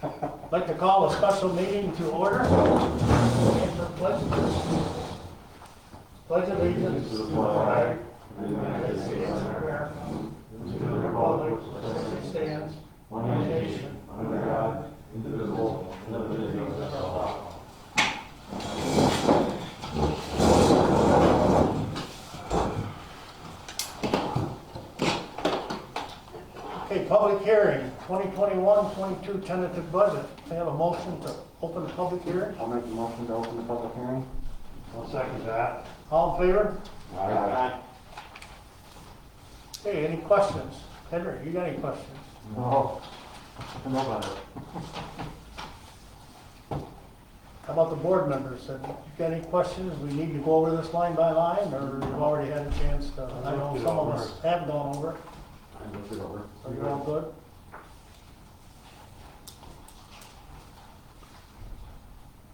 I'd like to call a special meeting to order. Stand for pledge. Pledge allegiance to the flag of the United States of America, to the republic for which it stands, one nation, under God, indivisible, with liberty and justice for all. Okay, public hearing, 2021-22 tentative budget. I have a motion to open the public hearing. I'll make a motion to open the public hearing. I'll second that. All in favor? Aye. Hey, any questions? Henry, you got any questions? No. I know about it. How about the board members? Have you got any questions? We need to go over this line by line, or you've already had a chance to? I know some of us have gone over it. I looked it over. So you're all good?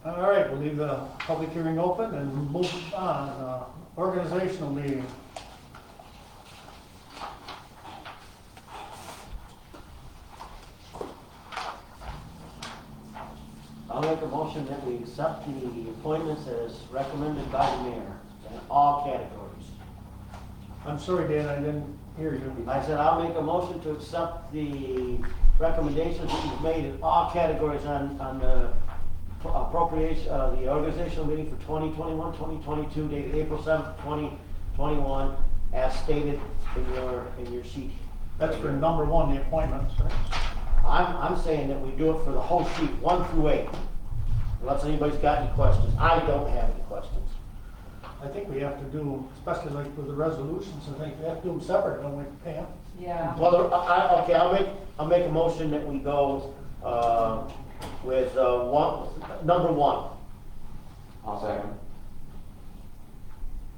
All right, we'll leave the public hearing open and move on. Organizational meeting. I'll make a motion that we accept the appointments as recommended by the mayor in all categories. I'm sorry, Dan, I didn't hear you. I said I'll make a motion to accept the recommendations that you've made in all categories on the appropriation, the organizational meeting for 2021-2022 dated April 7th, 2021, as stated in your sheet. That's for number one, the appointments. I'm saying that we do it for the whole sheet, 1 through 8. Unless anybody's got any questions. I don't have any questions. I think we have to do, especially like with the resolutions, I think we have to do them separate, don't we, Pam? Yeah. Well, okay, I'll make a motion that we go with number 1. I'll second.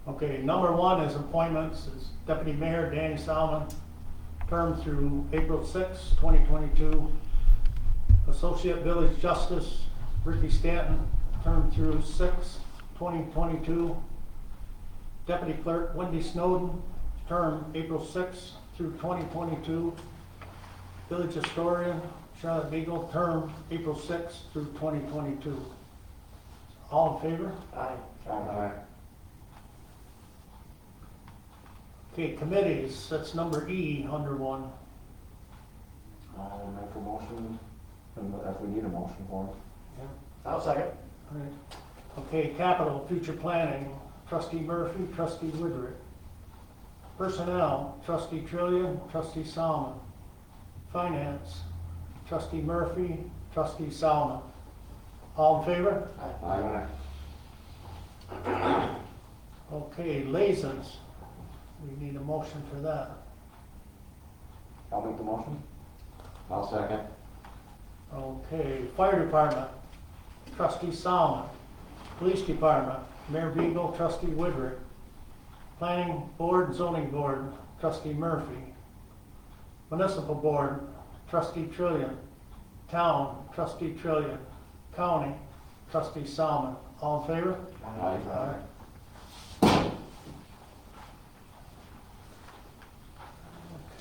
Okay, number 1 is appointments. It's Deputy Mayor Danny Salmon, term through April 6, 2022. Associate Village Justice Ricky Stanton, term through 6/2022. Deputy Clerk Wendy Snowden, term April 6 through 2022. Village Historian Charlotte Beagle, term April 6 through 2022. All in favor? Aye. Aye. Okay, committees, that's number E, under 1. I'll make a motion, and if we need a motion for it. I'll second. All right. Okay, capital, future planning, Trustee Murphy, Trustee Woodrick. Personnel, Trustee Trillian, Trustee Salmon. Finance, Trustee Murphy, Trustee Salmon. All in favor? Aye. Okay, liaisons, we need a motion for that. I'll make the motion. I'll second. Okay, fire department, Trustee Salmon. Police department, Mayor Beagle, Trustee Woodrick. Planning board, zoning board, Trustee Murphy. Municipal board, Trustee Trillian. Town, Trustee Trillian. County, Trustee Salmon. All in favor? Aye.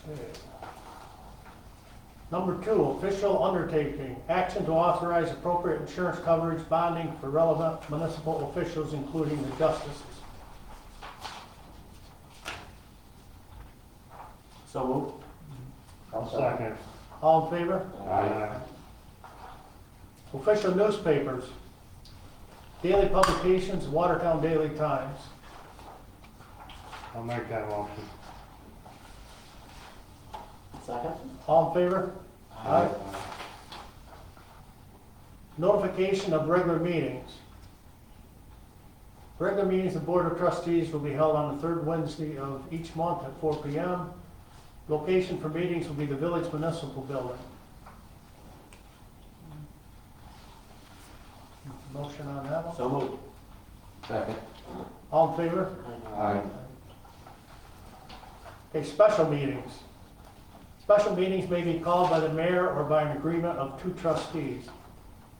Okay. Number 2, official undertaking. Action to authorize appropriate insurance coverage bonding for relevant municipal officials, including the justices. So moved. I'll second. All in favor? Aye. Official newspapers. Daily publications, Watertown Daily Times. I'll make that motion. Second. All in favor? Aye. Notification of regular meetings. Regular meetings of the Board of Trustees will be held on the 3rd Wednesday of each month at 4 p.m. Location for meetings will be the Village Municipal Building. Motion on that one? So moved. Second. All in favor? Aye. Okay, special meetings. Special meetings may be called by the mayor or by an agreement of 2 trustees.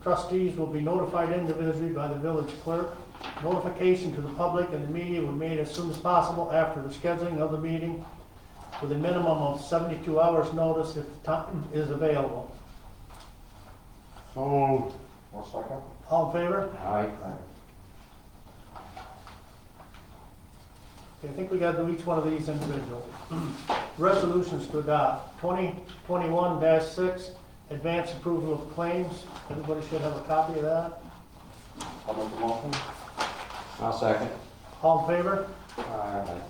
Trustees will be notified individually by the village clerk. Notification to the public and the media will be made as soon as possible after the scheduling of the meeting, with a minimum of 72 hours notice if time is available. So moved. One second. All in favor? Aye. Okay, I think we gotta do each one of these individually. Resolutions to adopt, 2021-6, advance approval of claims. Everybody should have a copy of that. I'll make the motion. I'll second. All in favor? Aye.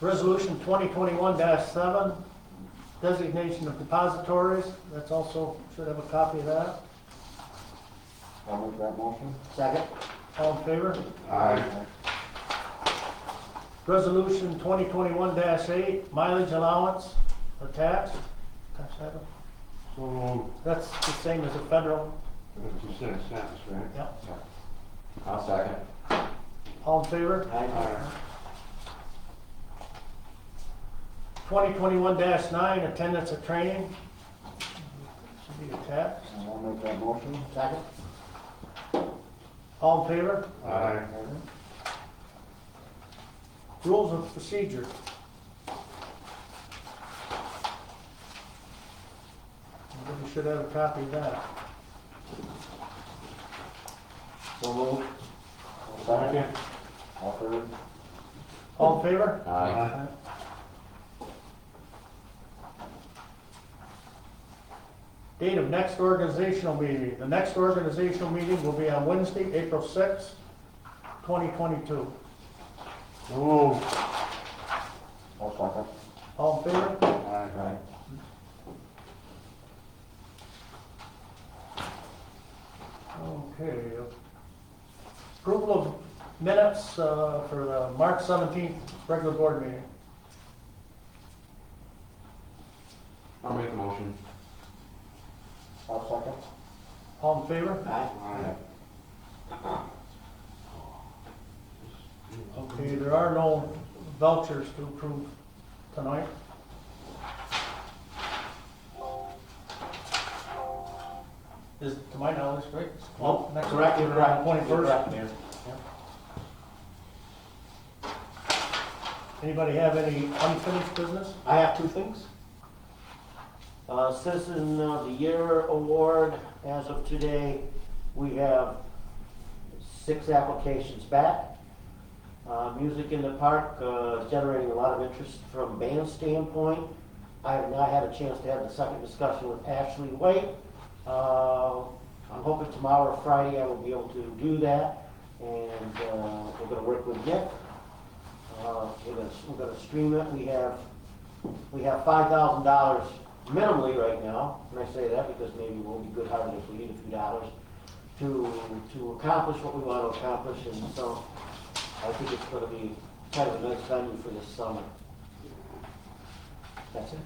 Resolution 2021-7, designation of depositories. That's also, should have a copy of that. I'll make that motion. Second? All in favor? Aye. Resolution 2021-8, mileage allowance, or tax. Tax item. So moved. That's the same as the federal. 56 cents, right? Yep. I'll second. All in favor? Aye. 2021-9, attendance at training. Should be attached. And I'll make that motion. Second? All in favor? Aye. Rules of procedure. Everybody should have a copy of that. So moved. Second. All third. All in favor? Aye. Date of next organizational meeting. The next organizational meeting will be on Wednesday, April 6th, 2022. So moved. I'll second. All in favor? Aye. Okay. Approval of minutes for the March 17th regular board meeting. I'll make a motion. I'll second. All in favor? Aye. Aye. Okay, there are no vouchers to approve tonight. Is, to my knowledge, right? Oh, Next correct, you're correct. You're 21st. correct, Mayor. Anybody have any unfinished business? I have two things. Citizen of the Year Award, as of today, we have 6 applications back. Music in the Park is generating a lot of interest from a band standpoint. I have not had a chance to have the second discussion with Ashley White. I'm hoping tomorrow or Friday I will be able to do that, and we're gonna work with Nick. We're gonna stream it. We have $5,000 minimally right now, and I say that because maybe we'll be good-hearted if we need a few dollars to accomplish what we want to accomplish, and so I think it's gonna be kind of a nice venue for this summer. That's it.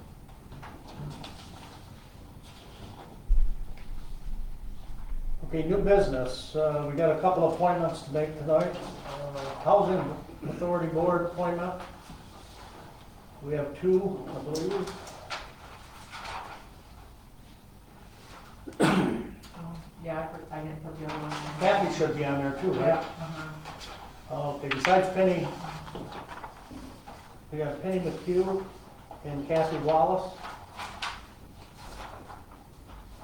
Okay, new business. We got a couple of appointments to make tonight. Housing Authority Board appointment. We have 2, I believe. Yeah, I didn't put the other one in. Kathy should be on there too, right? Uh-huh. Okay, besides Penny, we got Penny McHugh and Kathy Wallace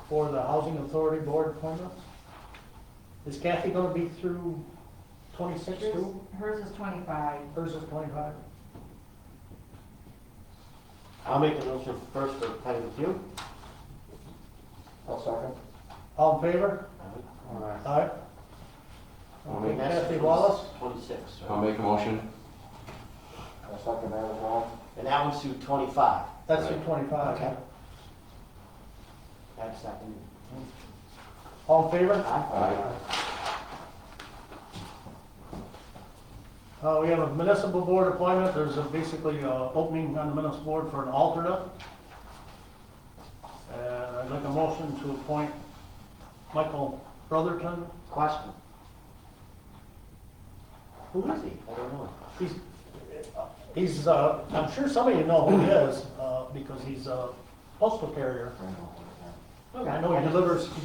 for the Housing Authority Board appointments. Is Kathy gonna be through 26 too? Hers is 25. Hers is 25. I'll make a motion first for Penny with you. I'll second. All in favor? Aye. Aye. I'll Okay, make Kathy Wallace? 26. I'll make a motion. I'll second that as well. And that one's through 25. That's through 25. Okay. That's second. All in favor? Aye. We have a municipal board appointment. There's basically an opening on the municipal board for an alternate. And I'd like a motion to appoint Michael Brotherton. Question. Who is he? I don't know. He's, I'm sure some of you know who he is, because he's a postal carrier. I know he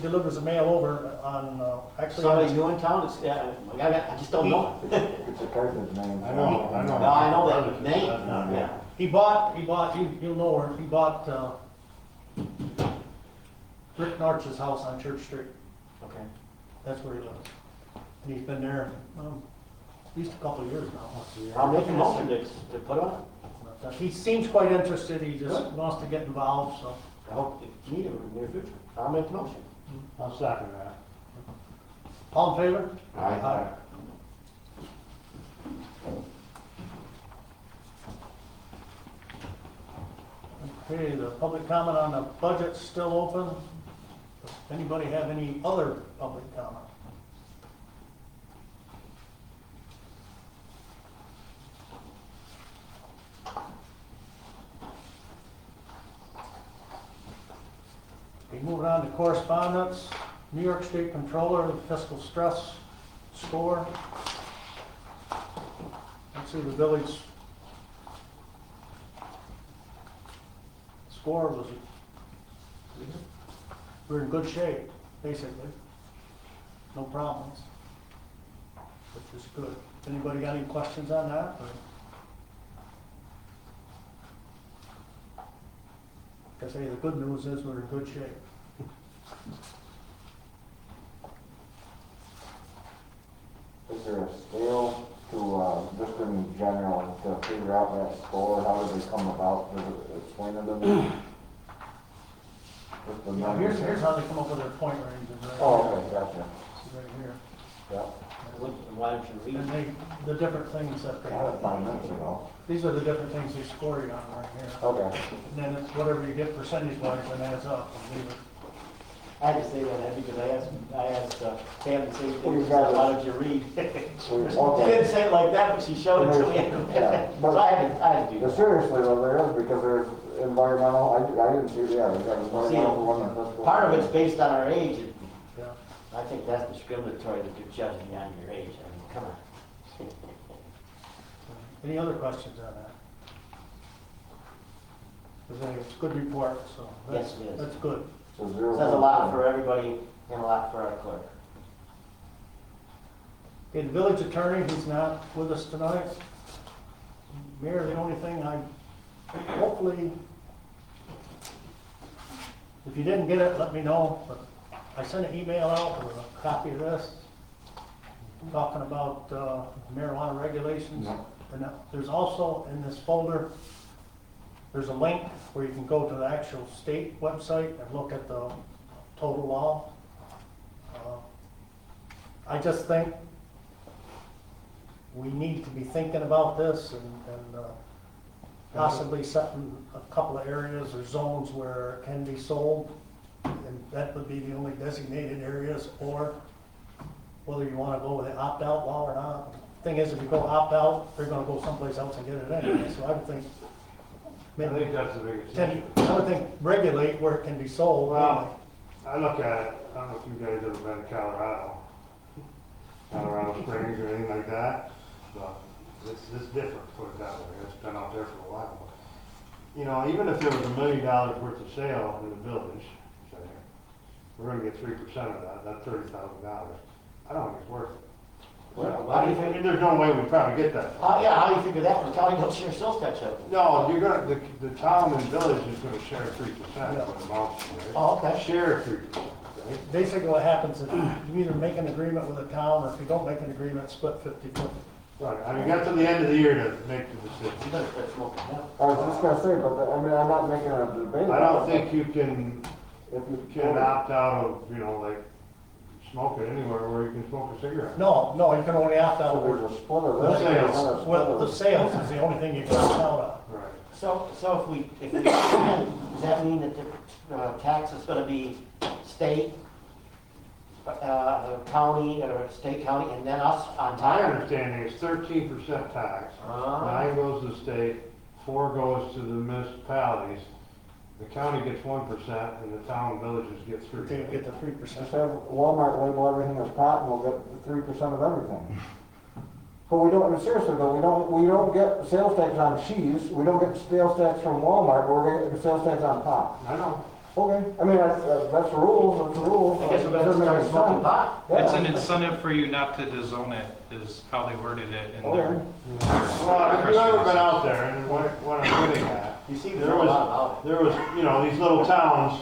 delivers the mail over on, actually. Somebody new in town? It's, I just don't know. It's a person's name. I know. No, I know that name. Yeah. Yeah. He bought, you'll know her, he bought, Rick Norch's house on Church Street. Okay. That's where he lives. And he's been there, at least a couple of years now. I'll make a motion to put on. He seems quite interested, he just wants to get involved, so. I hope to meet him in the near future. I'll make the motion. I'll second that. All in favor? Aye. Okay, the public comment on the budget's still open. Does anybody have any other public comment? Okay, moving on to correspondence. New York State Controller, fiscal stress score. Let's see, the village score was, we're in good shape, basically. No problems, which is good. Anybody got any questions on that? Like I say, the good news is we're in good shape. Is there a scale to, just in general, to figure out that score? How did they come about? Does it explain it to me? Just the numbers. Here's how they come up with their point ranges, right? Oh, okay, gotcha. It's right here. Yeah, Why don't you read? And the different things that I had it they, 5 minutes ago. these are the different things they score you on right here. Okay. And then it's whatever you get percentage wise, and adds up. And leave it. I had to say that because I asked Pam the same Well, you thing. got it. Why don't you read? She Okay. didn't say it like that, but she showed it to me. Yeah, but- So I had to do Yeah, that. seriously though, there is, because there's environmental, I didn't see, yeah, we got environmental one and fiscal. Part of it's based on our age. and Yeah. I think that's discriminatory that you're judging me on your age. I mean, come on. Any other questions on that? It's a good report, so that's, Yes, it is. that's good. So 0. Says a lot for everybody and a lot for our clerk. Okay, the village attorney, he's not with us tonight. Mayor, the only thing hopefully, if you didn't get it, let me know, but I sent an email out with a copy of this, talking about marijuana regulations. Yeah. And there's also in this folder, there's a link where you can go to the actual state website and look at the total law. I just think we need to be thinking about this and possibly setting a couple of areas or zones where it can be sold. And that would be the only designated areas, or whether you want to go with the opt-out law or not. Thing is, if you go opt-out, they're gonna go someplace else and get it anyway, so I would think I maybe think that's the biggest issue. I would think regulate where it can be sold. Well, I look at it, I don't know if you guys ever been to Colorado Springs or anything like that, but it's different, put it that way. It's been out there for a while. You know, even if there was $1 million worth of sale in the village, say, we're gonna get 3% of that, that's $30,000. I don't think it's worth it. Well, how do you I mean, think? there's no way we probably get that. Yeah, how do you figure that? The county don't share sales tax out. No, you're gonna, the town and village is gonna share 3% of the amount. Oh, okay. Share 3%, right? Basically what happens is you either make an agreement with the town, or if you don't make an agreement, split 50/50. Right, I mean, you got to the end of the year to make the decision. You better start smoking now. I was just gonna say, but, I mean, I'm not making a debate. I about don't it, think you can, but If you can opt out of, you know, like, smoke it anywhere where you can smoke a cigarette. No, you can only opt out So where there's a split of The this. sales. and a split well, of- the sales is the only thing you can opt out of. Right. So if we, does that mean that the tax is gonna be state, county, or state, county, and then us on My top? understanding is 13% tax, Ah. 9 goes to the state, 4 goes to the municipalities. The county gets 1% and the town and villages get You 3%. get the 3%. Just have Walmart label everything as pot and we'll get 3% of everything. But we don't, seriously though, we don't get sales tax on cheese, we don't get sales tax from Walmart, but we're getting sales tax on pot. I know. Okay, I mean, that's the rules, that's the rules. I guess we're gonna Doesn't make start any smoking sense. pot. Yeah. It's an incentive for you not to dezone it, is how they worded it in Okay. their. Well, if you've ever been out there, and what I'm getting at, You see, there there's a lot about was, you know, these little towns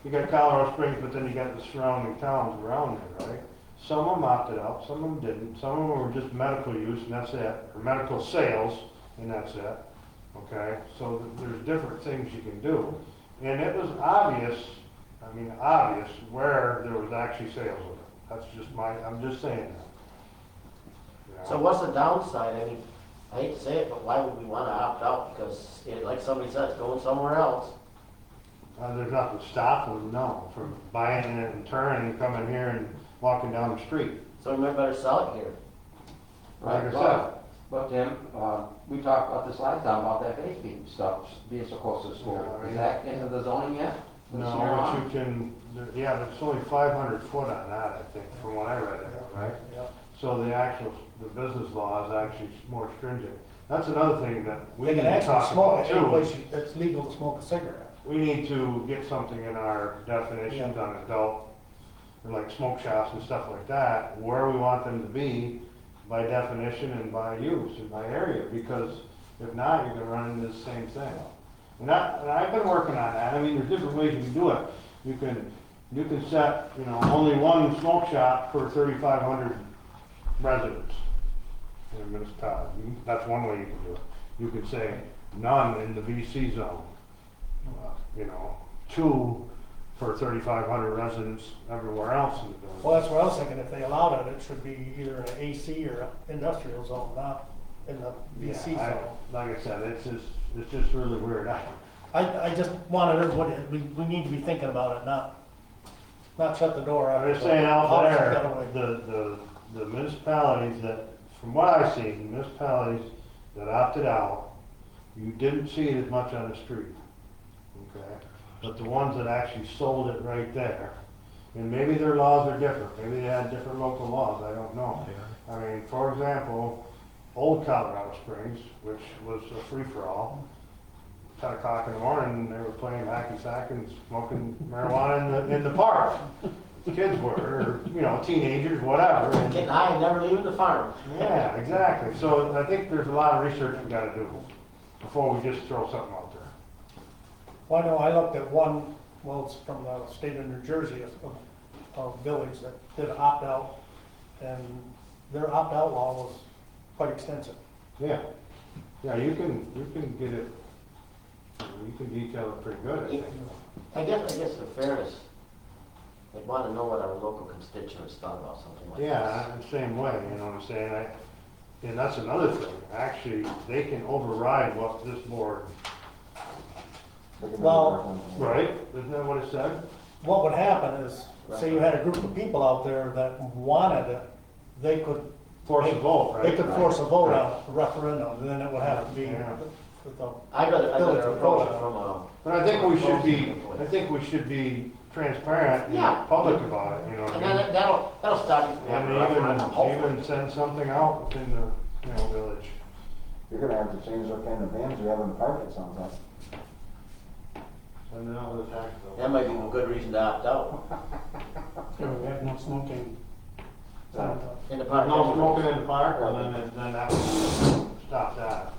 you got Colorado Springs, but then you got the surrounding towns around there, right? Some of them opted out, some of them didn't, some of them were just medical use and that's it, or medical sales and that's it, okay? So there's different things you can do. And it was obvious, I mean, obvious where there was actually sales of it. That's just I'm just saying that. You know? So what's the downside? I mean, I hate to say it, but why would we wanna opt out? Because like somebody said, it's going somewhere else. There's nothing stopping them, no, from buying it and turning and coming here and walking down the street. So we might better sell it here. Like I said, But Tim, we talked about this last time, about that base being stuff, being so close to the school. Yeah, Is that into the zoning yet? With no, marijuana? but you can, yeah, there's only 500 foot on that, I think, from what I read, right? Yeah. So the business law is actually more stringent. That's another thing that we They need can to actually talk smoke about it any too. place it's legal to smoke a cigarette. We need to get something in our definitions on adult, or like smoke shops and stuff like that, where we want them to be by definition and by use and by area, because if not, you're gonna run into the same thing. And I've been working on that. I mean, there's different ways you can do it. You can set, only one smoke shop per 3,500 residents in a municipality. That's one way you can do it. You could say none in the VC zone. 2 for 3,500 residents everywhere else in the village. Well, that's what I was thinking, if they allowed it, it should be either an AC or an industrial zone, not in the VC Yeah, zone. like I said, it's just really weird. I just wanted everybody, we need to be thinking about it, not shut the door out. I'm just saying out Officers there, gotta wait. the municipalities that, from what I've seen, the municipalities that opted out, you didn't see it as much on the street, okay? But the ones that actually sold it right there, and maybe their laws are different, maybe they had different local laws, I don't know. I mean, for example, old Colorado Springs, which was a free-for-all, 10 o'clock in the morning, they were playing hacky sack and smoking marijuana in the park. Kids were, or, teenagers, whatever. and- Getting high and never leaving the farm. Yeah, exactly. So I think there's a lot of research we gotta do before we just throw something out there. Well, I know, I looked at one, well, it's from the state of New Jersey, a village that did opt out, and their opt-out law was quite extensive. Yeah, you can get it, you can detail it pretty good, I think. I guess in fairness, I'd want to know what our local constituents thought about something like this. Yeah, I'm the same way, you know what I'm saying? And that's another thing, actually, they can override what this board, Well- right? Isn't that what it said? What would happen is, say you had a group of people out there that wanted it, they could. Force a vote, right? They could force a vote on a referendum, and then it would have to be Yeah. with the I'd rather village approach it vote. from a. But I think we should be transparent and Yeah. public about it, you know what And I mean? then that'll stop you from having a referendum, And hopefully. even send something out within the, village. You're gonna have to change what kind of vans you have in the park at some time. Send it out with a tax bill. That might be a good reason to opt out We have no smoking. in the park. No smoking in the park, and then that would stop that.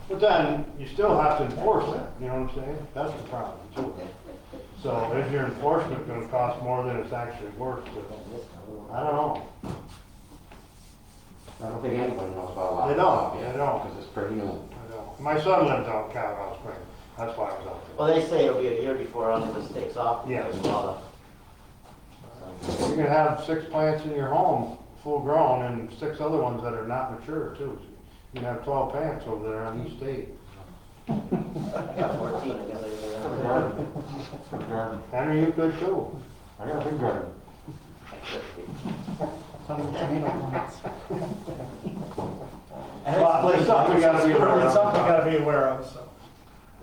But then, you still have to enforce that, you know what I'm saying? That's the problem too. So is your enforcement gonna cost more than it's actually worth? I don't know. I don't think anybody knows about a lot. They don't, they don't. Because it's pretty new. I know. My son lives out in Colorado Springs, that's why I was out there. Well, they say it'll be a year before all of this takes off. Yeah. because of all the- You can have 6 plants in your home, full grown, and 6 other ones that are not mature too. You can have 12 plants over there on each state. I got 14, I guess I Garden. Henry, you could too. I got a big garden. Well, there's something we gotta be aware of. It's something we gotta be aware of, so.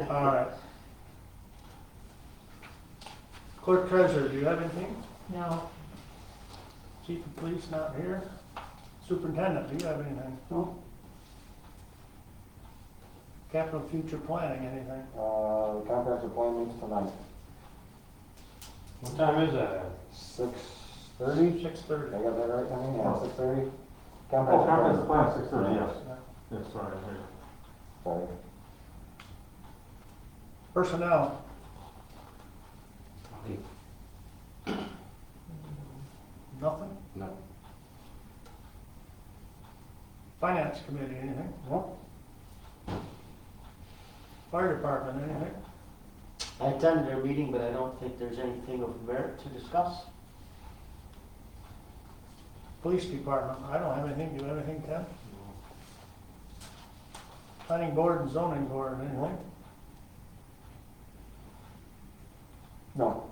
All right. Clerk treasurer, do you have anything? No, Chief of police not here? Superintendent, do you have anything? No. Capital future planning, anything? The comprehensive plan meets tonight, What time is that at? 6:30? 6:30. I got that right, I mean, yeah, 6:30? Oh, comprehensive plan, 6:30, Yeah. yes. Yes, sorry, I hear you. Sorry. Personnel, Ricky? Nothing? No. Finance committee, anything? Nope. Fire department, anything? I attended their meeting, but I don't think there's anything of merit to discuss. Police department, I don't have anything, do you have anything, Ken? Planning board and zoning board, anything? No.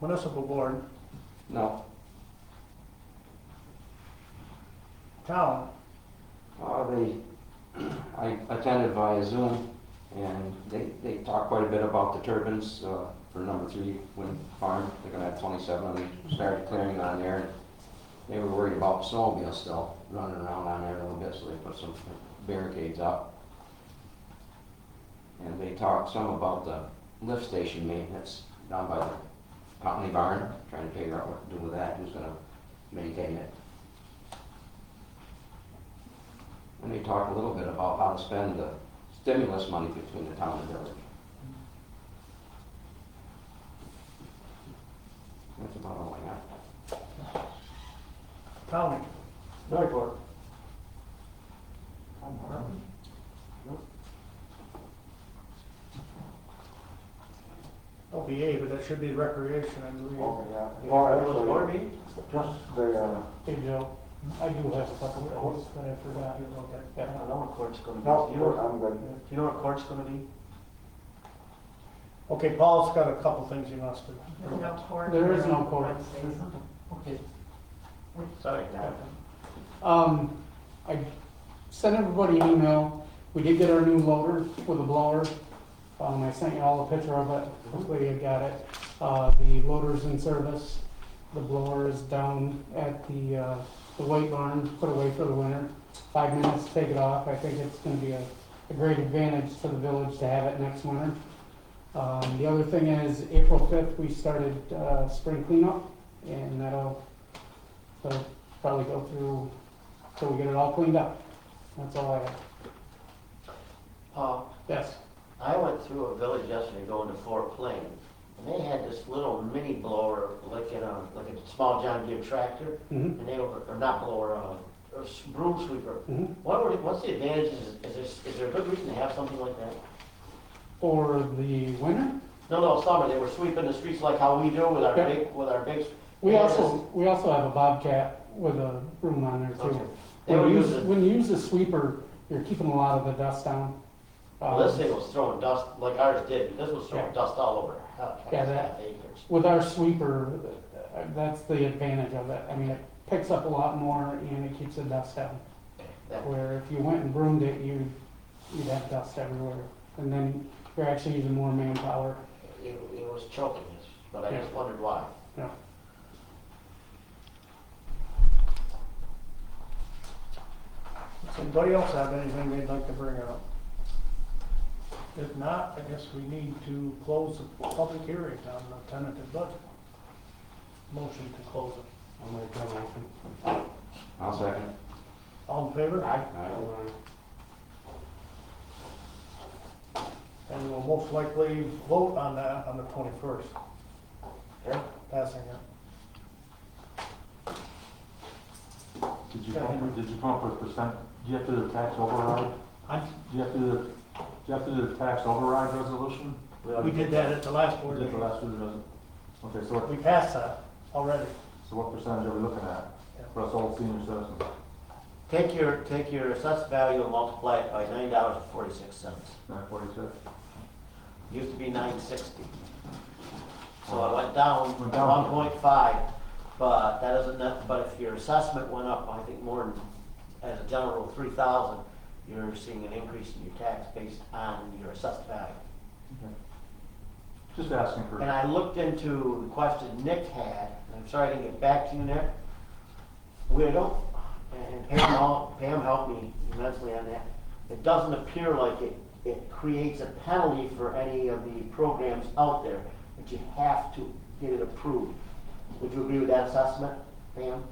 Municipal board, No. town, I attended via Zoom, and they talked quite a bit about the turbines, for number 3 wind farm. They're gonna have 27, and they started clearing on there. They were worried about snowmobiles still running around on there a little bit, so they put some barricades up. And they talked some about the lift station maintenance down by the Potley barn, trying to figure out what to do with that, who's gonna maintain it. And they talked a little bit about how to spend the stimulus money between the town and village. That's about all I got. county. No report. OBA, but that should be recreation, I believe. Okay, yeah. Well, Board actually, meeting? just the, Hey Joe, I do have a couple of quotes that I forgot. I don't know what court's gonna be. no, Do you know, I'm good. do you know what court's gonna be? Okay, Paul's got a couple things he wants to. There's no court. There is no court. Wednesdays. Okay. Sorry, Dan. I sent everybody an email. We did get our new loader with a blower. I sent you all a picture of it. Hopefully you got it. The loader's in service. The blower is down at the weight barn, put away for the winter. 5 minutes to take it off. I think it's gonna be a great advantage to the village to have it next winter. The other thing is, April 5th, we started spring cleanup, and that'll probably go through till we get it all cleaned up. That's all I have. Yes. I went through a village yesterday going to Fort Plain, and they had this little mini blower, like a small John Deere tractor, Mhm. and they were, or not blower, a broom sweeper. Mhm. What's the advantage? Is there a good reason to have something like that? For the winter, No, summer, they were sweeping the streets like how we do with our Yeah. big. we also have a Bobcat with a broom on there too. Okay. They were using, When you use the sweeper, you're keeping a lot of the dust down. well, this thing was throwing dust like ours did, this was throwing Yeah. dust all over. Yeah, that- half acres. With our sweeper, that's the advantage of it. I mean, it picks up a lot more and it keeps the dust down. That- Where if you went and broomed it, you'd have dust everywhere. And then you're actually using more manpower. It was choking us, but I just Yeah. wondered why. Yeah. Does anybody else have anything they'd like to bring up? If not, I guess we need to close the public hearing on the tentative budget. Motion to close it. I'll make that motion. I'll second. All in favor? Aye. And we'll most likely vote on that on the 21st, Yeah? passing it. Did you come up with percent, do you have to do the tax override? I'm- Do you have to do the tax override resolution? We did that at the last board Did the meeting. last one, doesn't? Okay, so We passed that already. what percentage are we looking at for us old senior citizens? Take your assessed value and multiply it by $9.46. 946? Used to be $9.60. So it went down Went down. 1.5, but that doesn't, but if your assessment went up, I think more than, as a general rule, 3,000, you're seeing an increase in your tax based on your assessed value. Okay. Just asking for. And I looked into the question Nick had, and I'm sorry I didn't get back to you, Nick. We don't, and Pam helped me immensely on that. It doesn't appear like it creates a penalty for any of the programs out there, but you have to get it approved. Would you agree with that assessment, Pam?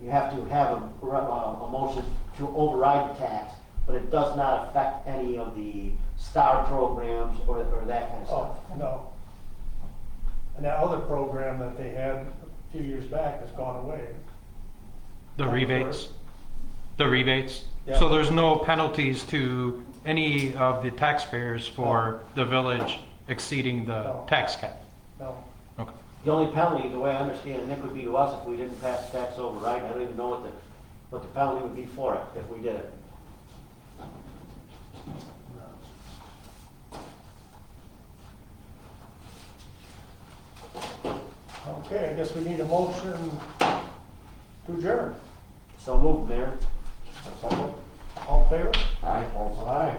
You have to have a motion to override the tax, but it does not affect any of the STAR programs or that kind of stuff. Oh, no. And that other program that they had a few years back has gone away. The rebates? The rebates? Yeah. So there's no penalties to any of the taxpayers for the village exceeding the No. tax cap? No. Okay. The only penalty, the way I understand it, Nick, would be to us if we didn't pass the tax override. I don't even know what the penalty would be for it if we did it. Okay, I guess we need a motion to adjourn. So move, Mayor. All in favor? Aye. Aye.